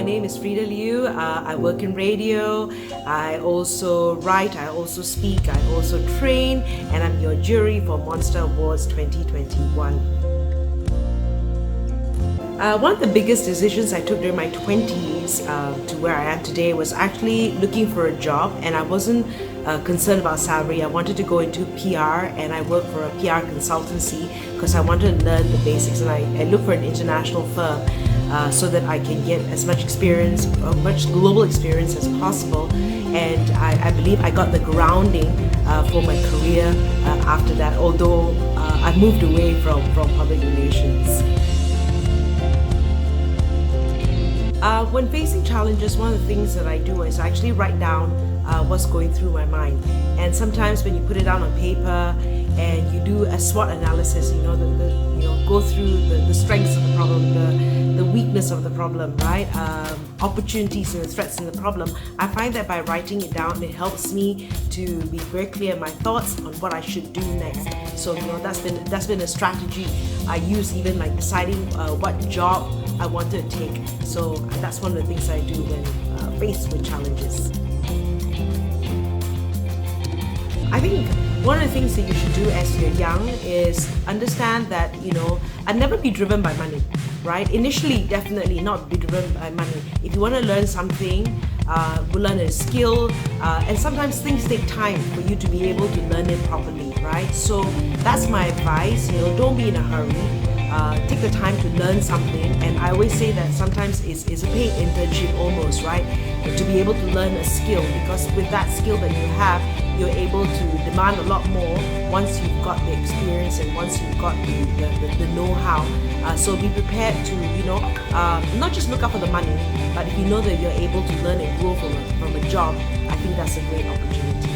name is Freda Liu. I work in radio. I also write, I also speak, I also train, and I'm your jury for Monster Awards 2021. One of the biggest decisions I took during my 20s to where I am today was actually looking for a job, and I wasn't concerned about salary. I wanted to go into PR, and I worked for a PR consultancy because I wanted to learn the basics, and I looked for an international firm so that I can get as much experience, much global experience as possible. And I believe I got the grounding for my career after that, although I moved away from public relations. When facing challenges, one of the things that I do is actually write down what's going through my mind. And sometimes when you put it down on paper and you do a SWOT analysis, go through the strengths of the problem, the weakness of the problem, right? Opportunities and the threats in the problem. I find that by writing it down, it helps me to be very clear in my thoughts on what I should do next. So that's been a strategy I use, even like deciding what job I wanted to take. So that's one of the things I do when faced with challenges. I think one of the things that you should do as you're young is understand that, and never be driven by money, right? Initially, definitely not be driven by money. If you want to learn something, learn a skill, and sometimes things take time for you to be able to learn it properly, right? So that's my advice, don't be in a hurry. Take the time to learn something, and I always say that sometimes it's a paid internship almost, right? To be able to learn a skill, because with that skill that you have, you're able to demand a lot more once you've got the experience and once you've got the know-how. So be prepared to, not just look out for the money, but if you know that you're able to learn and grow from a job, I think that's a great opportunity.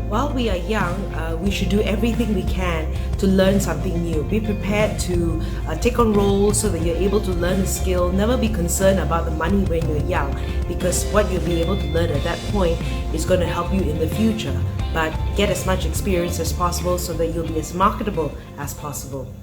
While we are young, we should do everything we can to learn something new. Be prepared to take on roles so that you're able to learn a skill. Never be concerned about the money when you're young, because what you'll be able to learn at that point is going to help you in the future. But get as much experience as possible so that you'll be as marketable as possible.